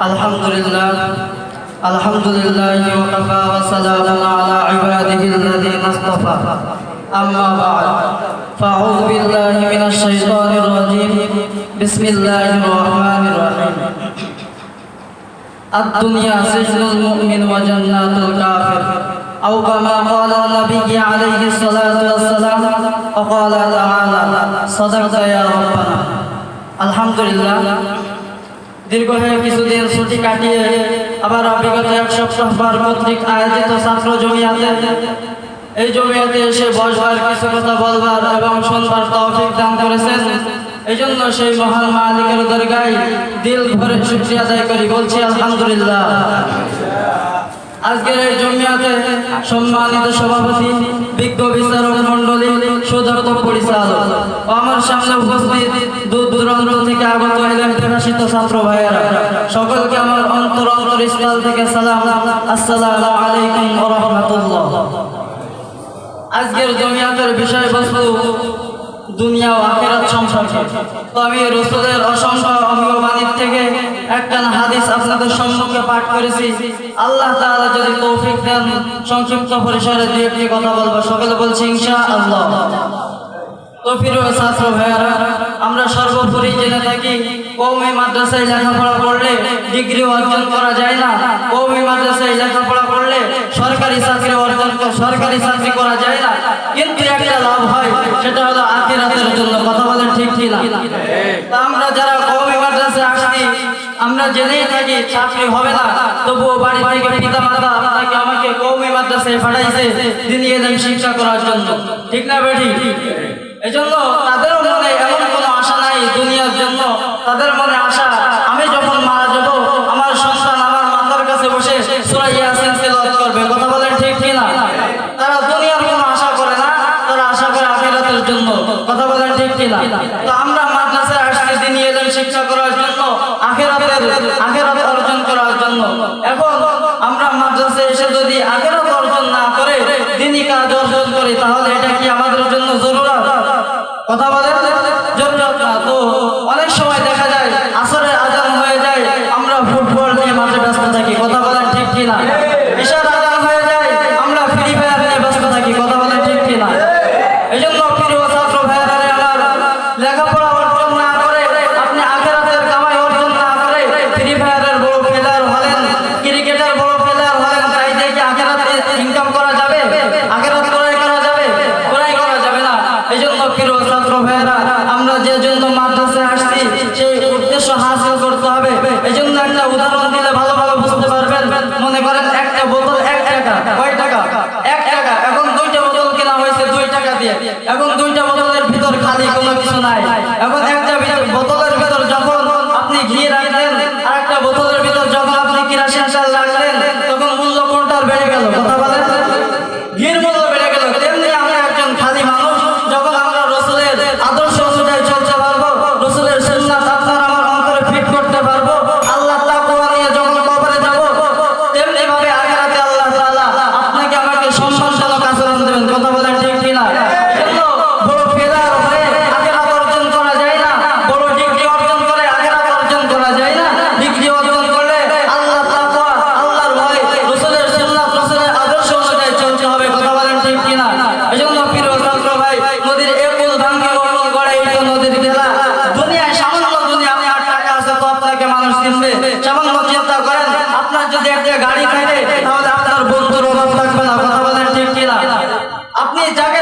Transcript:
আলহামদুলিল্লাহ আলহামদুলিল্লাহি ওয়া কাফা ওয়া সালামুন আলা ইবাদিহিল্লাযীনা ইসতাফা আম্মা বা'দ ফাআউযু বিল্লাহি মিনাশ শাইতানির রাজীম বিসমিল্লাহির রাহমানির রাহিম الدنيا سجن المؤمن وجنات الكافر أو كما قال النبي عليه الصلاة والسلام وقال تعالى صدقت يا ربنا الحمد لله দীর্ঘ হয়ে কিছুদিন ছুটি কাটিয়ে আবার বিগত এক সপ্তাহ কর্তৃক আয়োজিত ছাত্র জমিয়াতে এই জমিয়াতে এসে বসবার কিছু কথা বলবার এবং শুনবার তৌফিক দান করেছেন। এই জন্য সেই মহান মালিকের দরগায় দিল ভরে শুকরিয়া আদায় করি, বলছি আলহামদুলিল্লাহ। আজকের এই জমিয়াতে সম্মানিত সভাপতি, বিজ্ঞ বিচারক মণ্ডলী, সুদর্শক পরিচালক ও আমার সামনে উপস্থিত দূর দূরান্ত থেকে আগত ইলম প্রকাশিত ছাত্র ভাইয়েরা, সকলকে আমার অন্তরস্থল থেকে সালাম, আসসালামু আলাইকুম ওয়া রাহমাতুল্লাহ। আজকের জমিয়াতের বিষয়বস্তু দুনিয়া ও আখিরাত সম্পর্কে। তো আমি রাসূলের অসংখ্য অমীয় বাণী থেকে একটা হাদিস আপনাদের সম্মুখে পাঠ করেছি। আল্লাহ তাআলা যদি তৌফিক দেন সংক্ষিপ্ত পরিসরে দুই একটি কথা বলবো, সকলে বলছি ইনশাআল্লাহ। তো প্রিয় ছাত্র ভাইয়েরা, আমরা সর্বোপরি জেনে থাকি কওমি মাদ্রাসায় লেখাপড়া করলে ডিগ্রি অর্জন করা যায় না, কওমি মাদ্রাসায় লেখাপড়া করলে সরকারি চাকরি করা যায় না, কিন্তু একটা লাভ হয়, সেটা হলো আখিরাতের জন্য। কথা বলেন ঠিক কি না? তা আমরা যারা কওমি মাদ্রাসায় আসছি আমরা জেনেই থাকি চাকরি হবে না, তবুও বাড়ি থেকে পিতা মাতা আপনাকে আমাকে কওমি মাদ্রাসায় পাঠাইছে দিনী ইলম শিক্ষা করার জন্য, ঠিক না বেঠি? এই জন্য তাদেরও মনে এমন কোনো আশা নাই দুনিয়ার জন্য। তাদের মনে আশা আমি যখন মারা যাব আমার সন্তান আমার মাথার কাছে বসে সূরা ইয়াসিন তেলাওয়াত করবে। কথা বলেন ঠিক কি না? তারা দুনিয়ার কোনো আশা করে না, তারা আশা করে আখিরাতের জন্য। কথা বলেন ঠিক কি না? তো আমরা মাদ্রাসায় আসছি দ্বীনি ইলম শিক্ষা করার জন্য, আখিরাত অর্জন করার জন্য। এখন আমরা মাদ্রাসায় এসে যদি আখিরাত অর্জন না করে দ্বীনি কাজ অর্জন করি, তাহলে এটা কি আমাদের জন্য জরুরত? কথা বলেন জরুরত না। তো অনেক সময় দেখা যায় আসরের আজান হয়ে যায়, আমরা ফুটবল নিয়ে মাঠে ব্যস্ত থাকি। কথা বলেন ঠিক কি না? ঈশার আজান হয়ে যায়, আমরা ফ্রি ফায়ার নিয়ে ব্যস্ত থাকি। কথা বলেন ঠিক কি না? এই জন্য প্রিয় ছাত্র ভাইয়েরা, আমার লেখাপড়া অর্জন না করে আপনি আখিরাতের কামাই অর্জন না করে ফ্রি ফায়ারের বড় প্লেয়ার হলেন, ক্রিকেটের বড় প্লেয়ার হলেন, তাই দিয়ে কি আখিরাতে ইনকাম করা যাবে? আখিরাত করা যাবে? করা যাবে না। এই জন্য প্রিয় ছাত্র ভাইয়েরা, আমরা যে জন্য মাদ্রাসায় আসছি সেই উদ্দেশ্য হাসিল করতে হবে। এই জন্য একটা উদাহরণ দিলে ভালোভাবে বুঝতে পারবেন। মনে করেন একটা বোতল 1 টাকা। কয় টাকা? 1 টাকা। এখন 2টা বোতল কেনা হয়েছে 2 টাকা দিয়ে। এখন 2টা বোতলের ভিতর খালি কোনো কিছু নাই। এখন একটা বোতলের ভিতর যখন আপনি ঘি রাখলেন আর একটা বোতলের ভিতর যখন আপনি কেরোসিন তেল রাখলেন, তখন মূল্য কোনটার বেড়ে গেল? কথা বলেন, ঘির মূল্য বেড়ে গেল। তেমনি আমরা একজন খালি মানুষ, যখন আমরা রাসূলের আদর্শ অনুযায়ী চলতে পারবো, রাসূলের সুন্নাত আপনার আমার অন্তরে ফিট করতে পারবো, আল্লাহ তাকওয়া নিয়ে যখন কবরে যাব, তেমনি ভাবে আখিরাতে আল্লাহ তাআলা আপনাকে আমাকে সম্মানজনক আচরণ দেবেন। কথা বলেন ঠিক কি না? এজন্য বড় প্লেয়ার হয়ে আখিরাত অর্জন করা যায় না, বড় ডিগ্রি অর্জন করে আখিরাত অর্জন করা যায় না। ডিগ্রি অর্জন করলে আল্লাহ তাকওয়া, আল্লাহর ভয়, রাসূলের সুন্নাত, রাসূলের আদর্শ অনুযায়ী চলতে হবে। কথা বলেন ঠিক কি না? এজন্য প্রিয় ছাত্র ভাই, নদীর একুল ভাঙ্গে অকুল গড়ে, এই তো নদীর খেলা। দুনিয়ায় সামান্য দুনিয়া, আপনার টাকা আছে তো আপনাকে মানুষ চিনবে। সামান্য চিন্তা করেন, আপনার যদি একটা গাড়ি থাকে তাহলে আপনার বন্ধুর অভাব থাকবে না। কথা বলেন ঠিক কি না? আপনি যাকে